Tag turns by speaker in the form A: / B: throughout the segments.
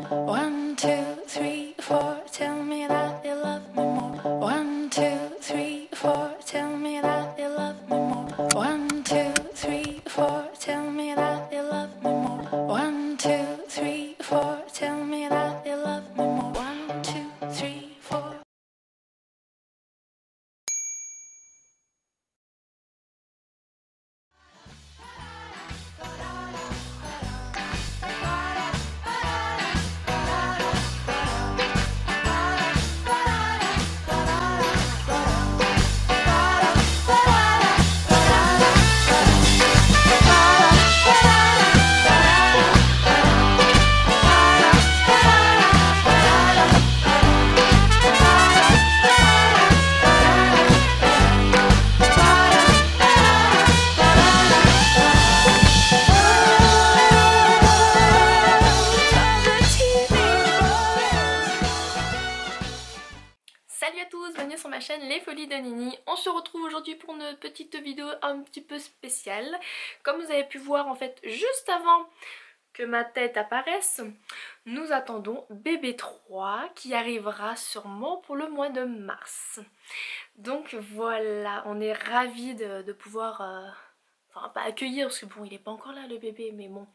A: 1, 2, 3, 4, tell me that you love me more. 1, 2, 3, 4, tell me that you love me more. 1, 2, 3, 4, tell me that you love me more. 1, 2, 3, 4, tell me that you love me more. 1, 2, 3, 4.
B: Salut à tous, bienvenue sur ma chaîne Les Folies de Nini. On se retrouve aujourd'hui pour une petite vidéo un petit peu spéciale. Comme vous avez pu voir en fait juste avant que ma tête apparaisse, nous attendons bébé 3 qui arrivera sûrement pour le mois de mars. Donc voilà, on est ravis de pouvoir... Enfin pas accueillir parce que bon il est pas encore là le bébé, mais bon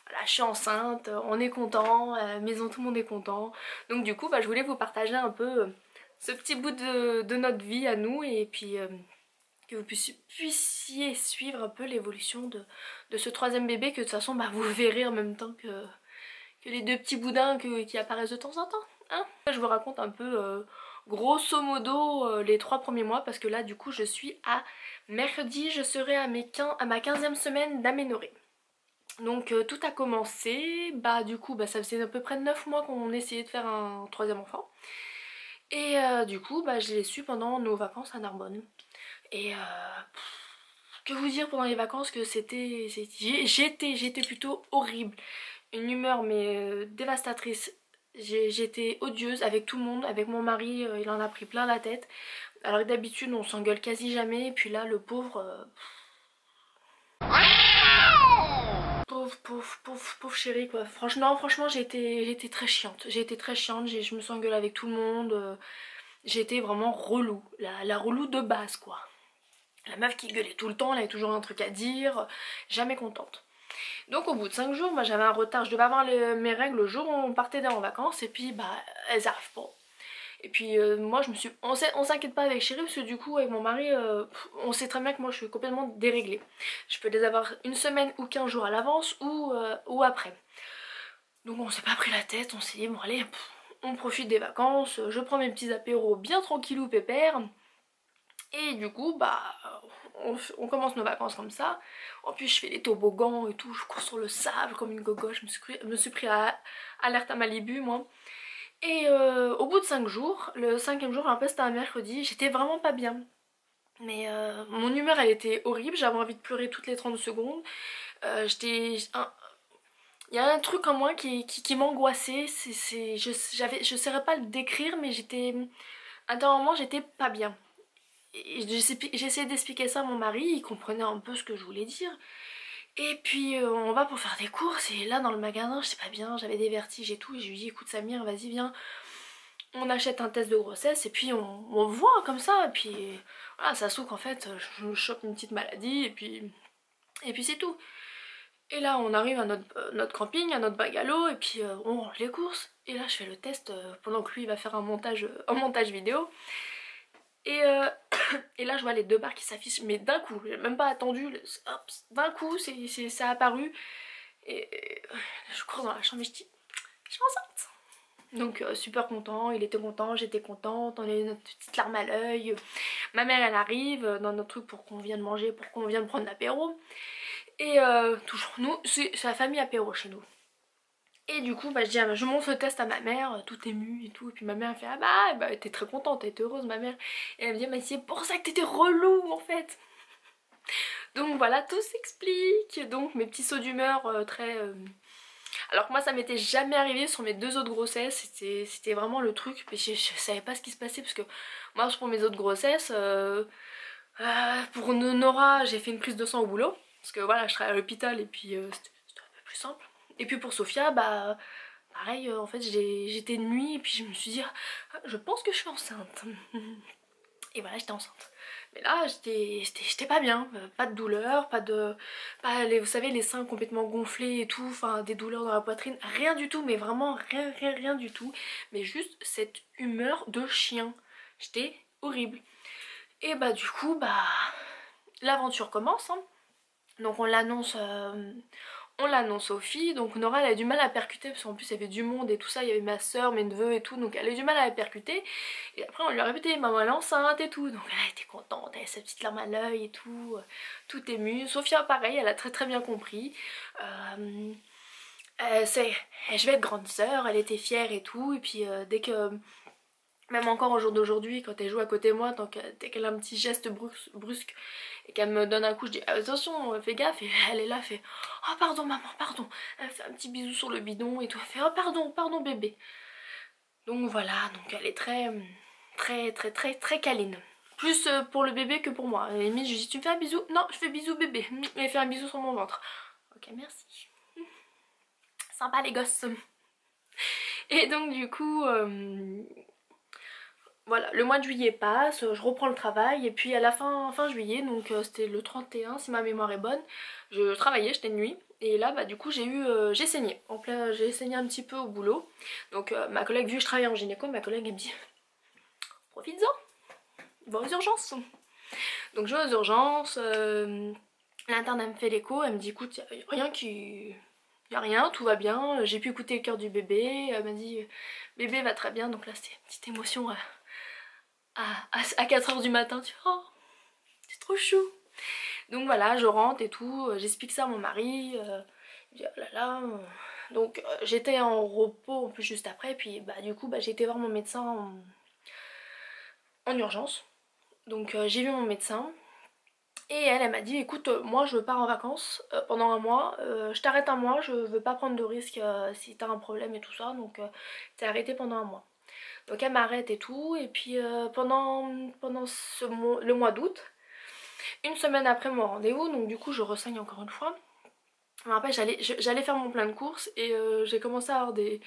B: voilà, je suis enceinte, on est content, à la maison tout le monde est content. Donc du coup je voulais vous partager un peu ce petit bout de notre vie à nous, et puis que vous puissiez suivre un peu l'évolution de ce troisième bébé, que de toute façon vous verrez en même temps que les deux petits boudins qui apparaissent de temps en temps. Hein, je vous raconte un peu grosso modo les 3 premiers mois, parce que là du coup je suis à mercredi, je serai à ma 15e semaine d'aménorrhée. Donc tout a commencé, du coup ça faisait à peu près 9 mois qu'on essayait de faire un troisième enfant. Et du coup je l'ai su pendant nos vacances à Narbonne. Et que vous dire pendant les vacances, que j'étais plutôt horrible. Une humeur mais dévastatrice. J'étais odieuse avec tout le monde, avec mon mari, il en a pris plein la tête. Alors que d'habitude on s'engueule quasi jamais, et puis là le pauvre... Pauvre chéri quoi. Franchement j'ai été très chiante. J'ai été très chiante, je me suis engueulée avec tout le monde. J'ai été vraiment relou, la relou de base quoi. La meuf qui gueulait tout le temps, elle avait toujours un truc à dire, jamais contente. Donc au bout de 5 jours, j'avais un retard, je devais avoir mes règles le jour où on partait en vacances, et puis elles arrivent pas. Et puis moi on s'inquiète pas avec chéri, parce que du coup avec mon mari, on sait très bien que moi je suis complètement déréglée. Je peux les avoir une semaine ou 15 jours à l'avance, ou après. Donc on s'est pas pris la tête, on s'est dit bon allez, on profite des vacances, je prends mes petits apéros bien tranquillou pépère. Et du coup on commence nos vacances comme ça. En plus je fais les toboggans et tout, je cours sur le sable comme une gogo, je me suis pris à alerte à Malibu moi. Et au bout de 5 jours, le 5e jour, un peu c'était un mercredi, j'étais vraiment pas bien. Mais mon humeur elle était horrible, j'avais envie de pleurer toutes les 30 secondes. Il y a un truc en moi qui m'angoissait, je saurais pas le décrire, mais à un moment j'étais pas bien. J'essayais d'expliquer ça à mon mari, il comprenait un peu ce que je voulais dire. Et puis on va pour faire des courses, et là dans le magasin j'étais pas bien, j'avais des vertiges et tout, et je lui dis écoute Samir, vas-y viens, on achète un test de grossesse, et puis on voit comme ça, et puis voilà, ça se trouve qu'en fait je me chope une petite maladie, et puis c'est tout. Et là on arrive à notre camping, à notre bungalow, et puis on range les courses, et là je fais le test pendant que lui il va faire un montage vidéo. Et, et là je vois les 2 barres qui s'affichent, mais d'un coup, j'ai même pas attendu, hop, d'un coup ça a apparu. Et je cours dans la chambre et je dis je suis enceinte. Donc super content, il était content, j'étais contente, on a eu notre petite larme à l'œil. Ma mère elle arrive dans notre truc pour qu'on vienne manger, pour qu'on vienne prendre l'apéro. Et toujours nous, c'est la famille apéro chez nous. Et du coup je dis je montre le test à ma mère, tout émue et tout, et puis ma mère elle fait ah bah t'es très contente, t'es heureuse ma mère. Et elle me dit mais c'est pour ça que t'étais relou en fait. Donc voilà, tout s'explique. Donc mes petits sauts d'humeur très... Alors que moi ça m'était jamais arrivé sur mes 2 autres grossesses, c'était vraiment le truc, mais je savais pas ce qui se passait, parce que moi pour mes autres grossesses, pour Nora j'ai fait une prise de sang au boulot, parce que voilà je travaille à l'hôpital, et puis c'était un peu plus simple. Et puis pour Sophia pareil, en fait j'étais de nuit et puis je me suis dit ah, je pense que je suis enceinte. Et voilà, j'étais enceinte. Mais là j'étais pas bien, pas de douleur, pas les, vous savez, les seins complètement gonflés et tout, enfin des douleurs dans la poitrine, rien du tout, mais vraiment rien du tout. Mais juste cette humeur de chien, j'étais horrible. Et bah du coup l'aventure commence, hein. Donc on l'annonce aux filles, donc Nora elle a du mal à percuter parce qu'en plus il y avait du monde et tout ça, il y avait ma soeur, mes neveux et tout, donc elle a eu du mal à la percuter. Et après on lui a répété maman elle est enceinte et tout, donc elle était contente, elle avait sa petite larme à l'œil et tout émue. Sophia pareil, elle a très bien compris. Je vais être grande sœur, elle était fière et tout, et puis dès que... Même encore au jour d'aujourd'hui, quand elle joue à côté de moi, dès qu'elle a un petit geste brusque et qu'elle me donne un coup, je dis attention, fais gaffe, et elle est là, elle fait oh pardon maman, pardon. Elle fait un petit bisou sur le bidon et tout, elle fait oh pardon bébé. Donc voilà, donc elle est très câline. Plus pour le bébé que pour moi. À la limite, je lui dis tu me fais un bisou? Non, je fais bisou bébé. Elle fait un bisou sur mon ventre. Ok, merci. Sympa les gosses. Et donc du coup... voilà, le mois de juillet passe, je reprends le travail et puis à la fin juillet, donc c'était le 31 si ma mémoire est bonne, je travaillais, j'étais de nuit et là du coup j'ai saigné, j'ai saigné un petit peu au boulot. Donc ma collègue, vu que je travaille en gynéco, ma collègue elle me dit profites-en, va aux urgences. Donc je vais aux urgences, l'interne elle me fait l'écho, elle me dit écoute, y a rien qui... Y a rien, tout va bien, j'ai pu écouter le cœur du bébé, elle m'a dit bébé va très bien, donc là c'était une petite émotion à 4h du matin, tu vois, oh, c'est trop chou. Donc voilà, je rentre et tout, j'explique ça à mon mari, il dit oh là là. Donc j'étais en repos en plus juste après, puis du coup j'ai été voir mon médecin en urgence. Donc j'ai vu mon médecin. Et elle m'a dit écoute moi je pars en vacances pendant un mois, je t'arrête un mois, je veux pas prendre de risques si t'as un problème et tout ça, donc t'es arrêtée pendant un mois. Donc elle m'arrête et tout, et puis pendant le mois d'août, une semaine après mon rendez-vous, donc du coup je renseigne encore une fois. Je me rappelle, j'allais faire mon plein de courses et j'ai commencé à avoir des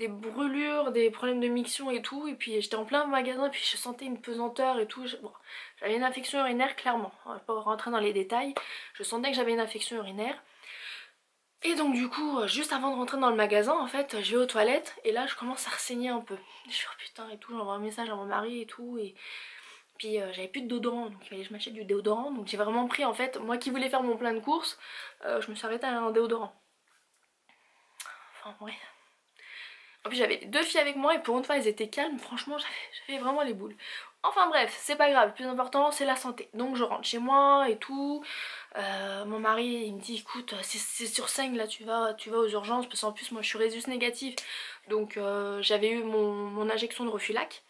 B: brûlures, des problèmes de miction et tout, et puis j'étais en plein magasin et puis je sentais une pesanteur et tout. Bon, j'avais une infection urinaire clairement, on va pas rentrer dans les détails, je sentais que j'avais une infection urinaire. Et donc du coup, juste avant de rentrer dans le magasin, en fait, je vais aux toilettes et là je commence à ressaigner un peu. Je suis oh putain et tout, j'envoie un message à mon mari et tout, et puis j'avais plus de déodorant, donc il fallait que je m'achète du déodorant. Donc j'ai vraiment pris, en fait, moi qui voulais faire mon plein de courses, je me suis arrêtée à un déodorant. Enfin ouais. En plus j'avais les deux filles avec moi et pour une fois elles étaient calmes, franchement j'avais vraiment les boules. Enfin bref, c'est pas grave, le plus important c'est la santé. Donc je rentre chez moi et tout. Mon mari il me dit écoute c'est sur saigne là, tu vas aux urgences parce qu'en plus moi je suis résus négatif. Donc j'avais eu mon injection de Refulac.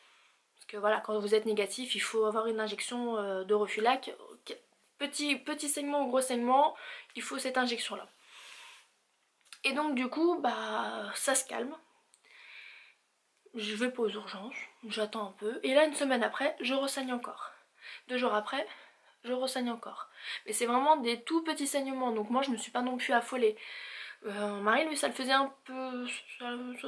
B: Parce que voilà, quand vous êtes négatif il faut avoir une injection de Refulac. Petit saignement ou gros saignement, il faut cette injection là. Et donc du coup ça se calme. Je vais pas aux urgences, j'attends un peu, et là une semaine après, je ressaigne encore. 2 jours après, je ressaigne encore. Mais c'est vraiment des tout petits saignements, donc moi je me suis pas non plus affolée. Mon mari lui ça le faisait un peu,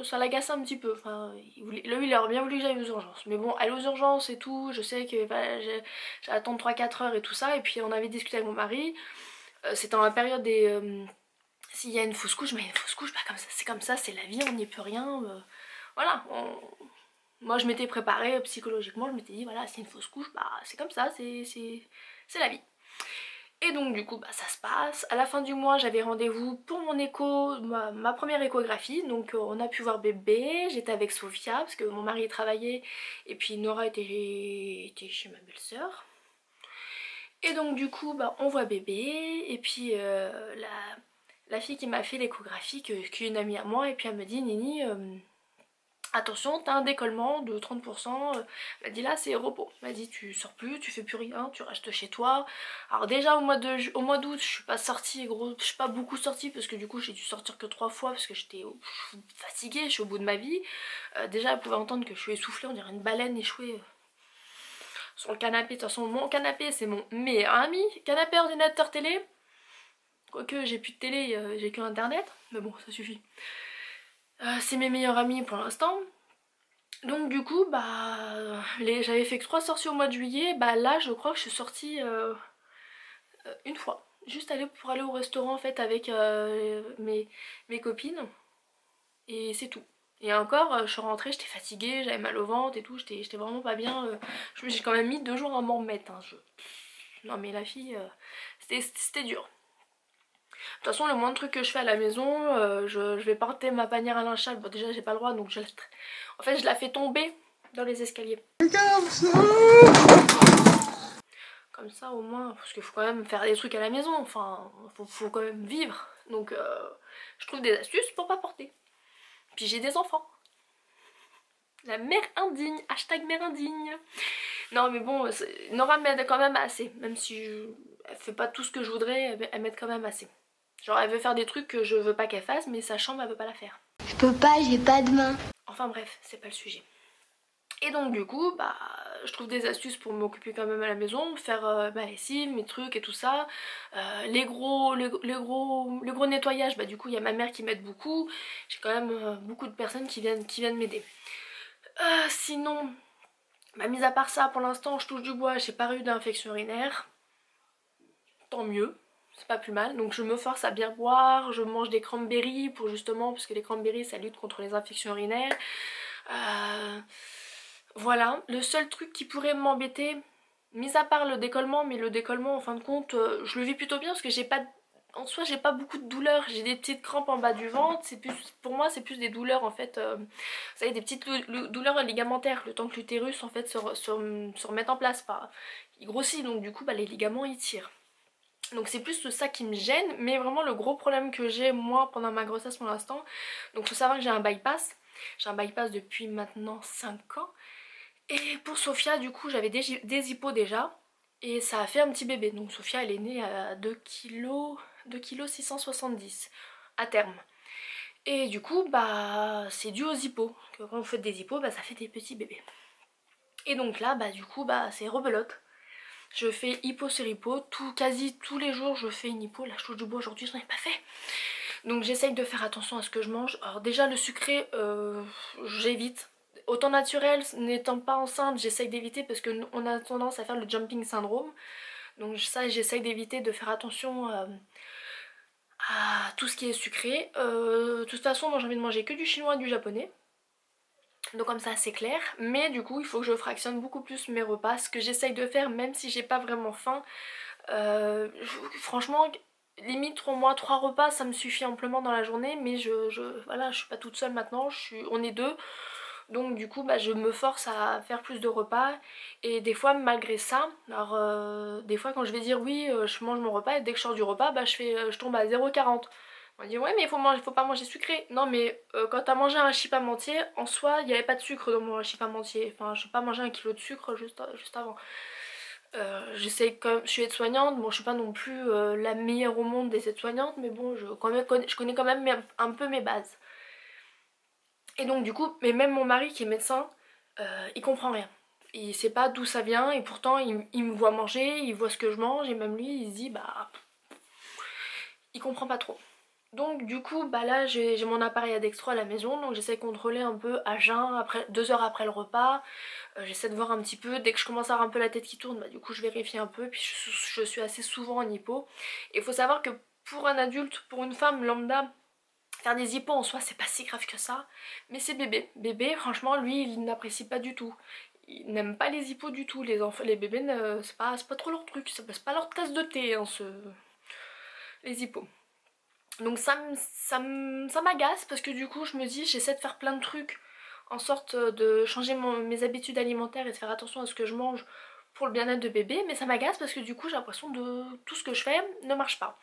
B: ça l'agaçait un petit peu, enfin, lui il aurait bien voulu que j'aille aux urgences. Mais bon, aller aux urgences et tout, je sais que j'ai à attendre 3-4 heures et tout ça, et puis on avait discuté avec mon mari, c'était dans la période des... s'il y a une fausse couche, mais une fausse couche, c'est comme ça, c'est la vie, on n'y peut rien... Voilà, moi je m'étais préparée psychologiquement, je m'étais dit voilà c'est une fausse couche, c'est comme ça, c'est la vie. Et donc du coup ça se passe, à la fin du mois j'avais rendez-vous pour mon écho, ma première échographie, donc on a pu voir bébé, j'étais avec Sophia parce que mon mari travaillait et puis Nora était chez ma belle-sœur. Et donc du coup on voit bébé et puis la fille qui m'a fait l'échographie, qui est une amie à moi, et puis elle me dit Nini... attention, t'as un décollement de 30%, elle m'a dit là c'est repos, elle m'a dit tu sors plus, tu fais plus rien, tu restes chez toi. Alors déjà au mois d'août je suis pas sortie, gros, je suis pas beaucoup sortie parce que du coup j'ai dû sortir que 3 fois parce que j'étais fatiguée, je suis au bout de ma vie. Déjà elle pouvait entendre que je suis essoufflée, on dirait une baleine échouée sur le canapé. De toute façon mon canapé c'est mon meilleur ami, canapé, ordinateur, télé. Quoique j'ai plus de télé, j'ai que internet, mais bon ça suffit. C'est mes meilleurs amis pour l'instant. Donc du coup j'avais fait que 3 sorties au mois de juillet, là je crois que je suis sortie une fois. Juste pour aller au restaurant en fait avec mes copines. Et c'est tout. Et encore, je suis rentrée, j'étais fatiguée, j'avais mal au ventre et tout, j'étais vraiment pas bien. J'ai quand même mis 2 jours à m'en remettre. Hein, non mais la fille, c'était dur. De toute façon, le moins de trucs que je fais à la maison, je vais porter ma panière à linge sale. Bon, déjà, j'ai pas le droit, donc en fait, je la fais tomber dans les escaliers. Comme ça, au moins, parce qu'il faut quand même faire des trucs à la maison. Enfin, faut quand même vivre. Donc, je trouve des astuces pour pas porter. Puis j'ai des enfants. La mère indigne, hashtag mère indigne. Non mais bon, Nora m'aide quand même assez. Même si elle fait pas tout ce que je voudrais, elle m'aide quand même assez. Genre elle veut faire des trucs que je veux pas qu'elle fasse, mais sa chambre elle veut pas la faire.
C: Je peux pas, j'ai pas de main.
B: Enfin bref, c'est pas le sujet. Et donc du coup, je trouve des astuces pour m'occuper quand même à la maison, faire ma lessive, mes trucs et tout ça. Les gros nettoyages, du coup il y a ma mère qui m'aide beaucoup. J'ai quand même beaucoup de personnes qui viennent m'aider. Sinon, mis à part ça, pour l'instant je touche du bois, j'ai pas eu d'infection urinaire. Tant mieux, c'est pas plus mal. Donc je me force à bien boire, je mange des cranberries pour justement, parce que les cranberries ça lutte contre les infections urinaires. Voilà, le seul truc qui pourrait m'embêter, mis à part le décollement, mais le décollement en fin de compte, je le vis plutôt bien parce que en soi j'ai pas beaucoup de douleurs, j'ai des petites crampes en bas du ventre, pour moi c'est plus des douleurs en fait, vous savez, des petites douleurs ligamentaires, le temps que l'utérus en fait se remette en place, il grossit donc du coup les ligaments ils tirent. Donc c'est plus ça qui me gêne, mais vraiment le gros problème que j'ai moi pendant ma grossesse pour l'instant, donc faut savoir que j'ai un bypass depuis maintenant 5 ans. Et pour Sophia du coup j'avais des hippos déjà et ça a fait un petit bébé. Donc Sophia elle est née à 2 kg 670 à terme. Et du coup c'est dû aux hippos. Quand vous faites des hippos ça fait des petits bébés. Et donc là du coup c'est rebelote. Je fais hippo sur hippo, quasi tous les jours je fais une hippo. Là je touche du bois aujourd'hui, je n'en ai pas fait. Donc j'essaye de faire attention à ce que je mange. Alors déjà le sucré j'évite. Autant naturel, n'étant pas enceinte, j'essaye d'éviter parce qu'on a tendance à faire le jumping syndrome. Donc ça, j'essaye d'éviter, de faire attention à tout ce qui est sucré. De toute façon, moi j'ai envie de manger que du chinois et du japonais. Donc comme ça c'est clair. Mais du coup, il faut que je fractionne beaucoup plus mes repas. Ce que j'essaye de faire, même si j'ai pas vraiment faim. Franchement, limite 3 repas, ça me suffit amplement dans la journée. Mais voilà, je suis pas toute seule maintenant, on est 2. Donc du coup je me force à faire plus de repas et des fois malgré ça, alors des fois quand je vais dire oui je mange mon repas et dès que je sors du repas je tombe à 0,40. On dit ouais mais faut pas manger sucré. Non mais quand t'as mangé un chipamentier, en soi il n'y avait pas de sucre dans mon chipamentier. Enfin je n'ai pas mangé 1 kilo de sucre juste avant. J'essaye quand même, je suis aide-soignante, bon je suis pas non plus la meilleure au monde des aides-soignantes mais bon je connais quand même un peu mes bases. Et donc du coup, mais même mon mari qui est médecin, il comprend rien. Il sait pas d'où ça vient et pourtant il me voit manger, il voit ce que je mange et même lui il se dit il comprend pas trop. Donc du coup là j'ai mon appareil à dextro à la maison, donc j'essaie de contrôler un peu à jeun, 2 heures après le repas. J'essaie de voir un petit peu, dès que je commence à avoir un peu la tête qui tourne, du coup je vérifie un peu, puis je suis assez souvent en hypo. Et il faut savoir que pour un adulte, pour une femme lambda, faire des hippos en soi c'est pas si grave que ça, mais c'est bébé. Bébé franchement lui il n'apprécie pas du tout. Il n'aime pas les hippos du tout, les bébés c'est pas trop leur truc, c'est pas leur tasse de thé hein, les hippos. Donc ça m'agace parce que du coup je me dis j'essaie de faire plein de trucs en sorte de changer mes habitudes alimentaires et de faire attention à ce que je mange pour le bien-être de bébé, mais ça m'agace parce que du coup j'ai l'impression de tout ce que je fais ne marche pas.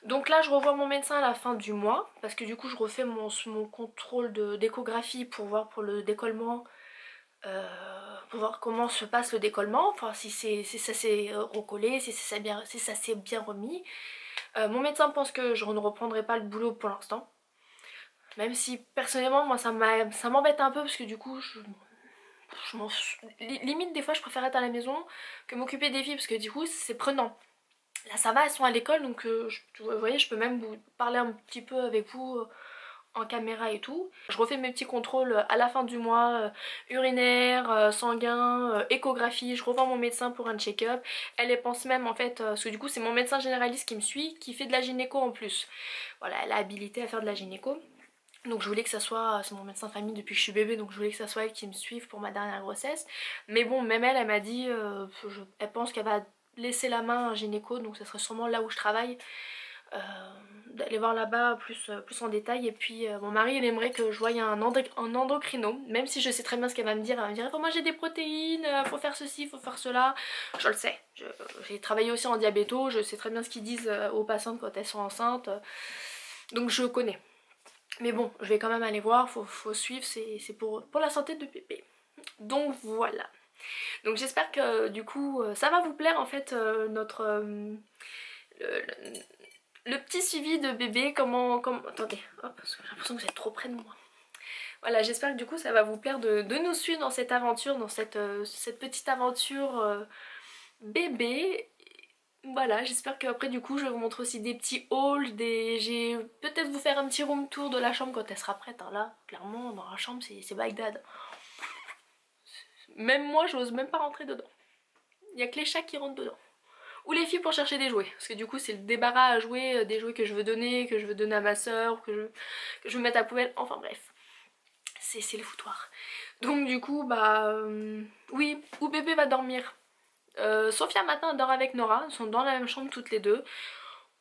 B: Donc là je revois mon médecin à la fin du mois parce que du coup je refais mon contrôle d'échographie pour voir pour le décollement, pour voir comment se passe le décollement, enfin si ça s'est recollé, si ça s'est bien remis. Mon médecin pense que je ne reprendrai pas le boulot pour l'instant, même si personnellement moi ça m'embête un peu parce que du coup limite des fois je préfère être à la maison que m'occuper des filles parce que du coup c'est prenant. Là ça va, elles sont à l'école donc vous voyez je peux même vous parler un petit peu avec vous en caméra et tout. Je refais mes petits contrôles à la fin du mois, urinaire, sanguin, échographie, je revois mon médecin pour un check-up. Elle pense même en fait, parce que du coup c'est mon médecin généraliste qui me suit, qui fait de la gynéco en plus. Voilà, elle a habilité à faire de la gynéco. Donc je voulais que ça soit, c'est mon médecin de famille depuis que je suis bébé, donc je voulais que ça soit elle qui me suive pour ma dernière grossesse. Mais bon, même elle m'a dit, elle pense qu'elle va laisser la main à un gynéco, donc ça serait sûrement là où je travaille. D'aller voir là-bas plus en détail. Et puis mon mari il aimerait que je voie un endocrino, même si je sais très bien ce qu'elle va me dire. Elle va me dire faut manger des protéines, faut faire ceci, faut faire cela. Je le sais, j'ai travaillé aussi en diabéto, je sais très bien ce qu'ils disent aux patientes quand elles sont enceintes, donc je connais. Mais bon, je vais quand même aller voir, faut suivre, c'est pour la santé de bébé. Donc voilà. Donc j'espère que du coup ça va vous plaire en fait, notre le petit suivi de bébé, attendez, hop, parce que j'ai l'impression que vous êtes trop près de moi. Voilà, j'espère que du coup ça va vous plaire de nous suivre dans cette aventure, dans cette petite aventure bébé. Voilà, j'espère qu'après du coup je vais vous montrer aussi des petits hauls, peut-être vous faire un petit room tour de la chambre quand elle sera prête. Hein. Là, clairement, dans la chambre c'est Bagdad. Même moi, j'ose même pas rentrer dedans. Il y a que les chats qui rentrent dedans. Ou les filles pour chercher des jouets, parce que du coup c'est le débarras à jouer, des jouets que je veux donner à ma soeur, que je veux mettre à la poubelle, enfin bref, c'est le foutoir. Donc du coup bah oui, où bébé va dormir. Sophia matin dort avec Nora, elles sont dans la même chambre toutes les deux,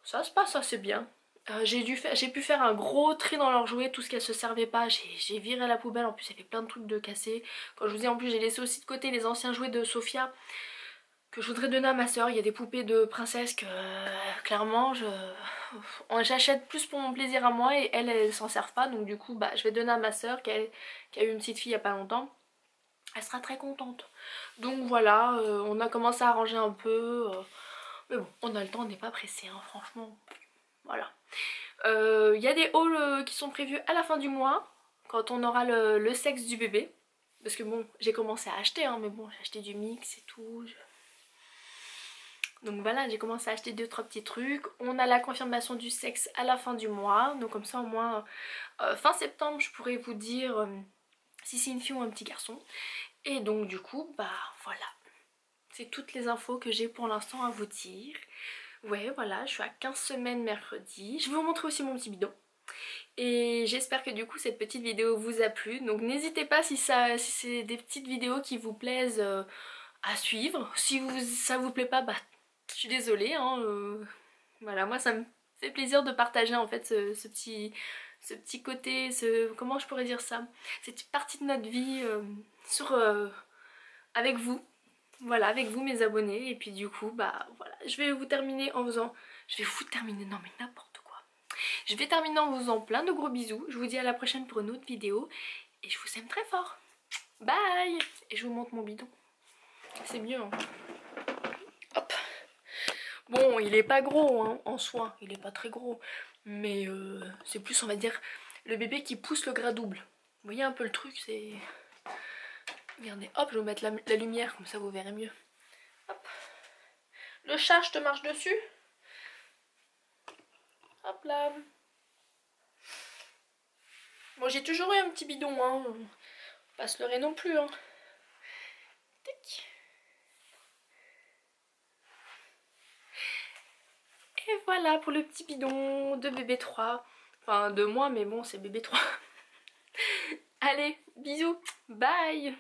B: ça se passe assez bien. J'ai pu faire un gros tri dans leurs jouets, tout ce qu'elles se servaient pas, j'ai viré à la poubelle, en plus il y avait plein de trucs de cassés. Quand je vous dis en plus j'ai laissé aussi de côté les anciens jouets de Sophia que je voudrais donner à ma soeur. Il y a des poupées de princesse que clairement j'achète plus pour mon plaisir à moi et elles s'en servent pas, donc du coup bah je vais donner à ma soeur qui a eu une petite fille il y a pas longtemps. Elle sera très contente. Donc voilà, on a commencé à ranger un peu, mais bon on a le temps, on n'est pas pressé hein, franchement. Voilà. Il y a des hauls qui sont prévus à la fin du mois, quand on aura le sexe du bébé. Parce que bon, j'ai commencé à acheter, hein, mais bon, j'ai acheté du mix et tout. Donc voilà, j'ai commencé à acheter 2-3 petits trucs. On a la confirmation du sexe à la fin du mois. Donc comme ça au moins, fin septembre, je pourrais vous dire si c'est une fille ou un petit garçon. Et donc du coup, bah voilà. C'est toutes les infos que j'ai pour l'instant à vous dire. Ouais, voilà, je suis à 15 semaines mercredi. Je vais vous montrer aussi mon petit bidon. Et j'espère que du coup cette petite vidéo vous a plu. Donc n'hésitez pas si c'est des petites vidéos qui vous plaisent à suivre. Si ça vous plaît pas, bah je suis désolée. Hein, voilà, moi ça me fait plaisir de partager en fait ce petit côté, comment je pourrais dire ça, cette partie de notre vie avec vous. Voilà, avec vous mes abonnés. Et puis du coup bah voilà, je vais vous terminer en faisant, non mais n'importe quoi. Je vais terminer en vous faisant plein de gros bisous. Je vous dis à la prochaine pour une autre vidéo. Et je vous aime très fort. Bye. Et je vous montre mon bidon. C'est mieux hein. Hop. Bon, il est pas gros hein, en soi. Il est pas très gros. Mais c'est plus on va dire le bébé qui pousse le gras double. Vous voyez un peu le truc, c'est... Regardez, hop, je vais vous mettre la lumière, comme ça vous verrez mieux. Hop. Le chat, je te marche dessus. Hop là. Bon, j'ai toujours eu un petit bidon, hein. Pas se leurrer non plus, hein. Tic. Et voilà pour le petit bidon de bébé 3. Enfin, de moi, mais bon, c'est bébé 3. Allez, bisous. Bye.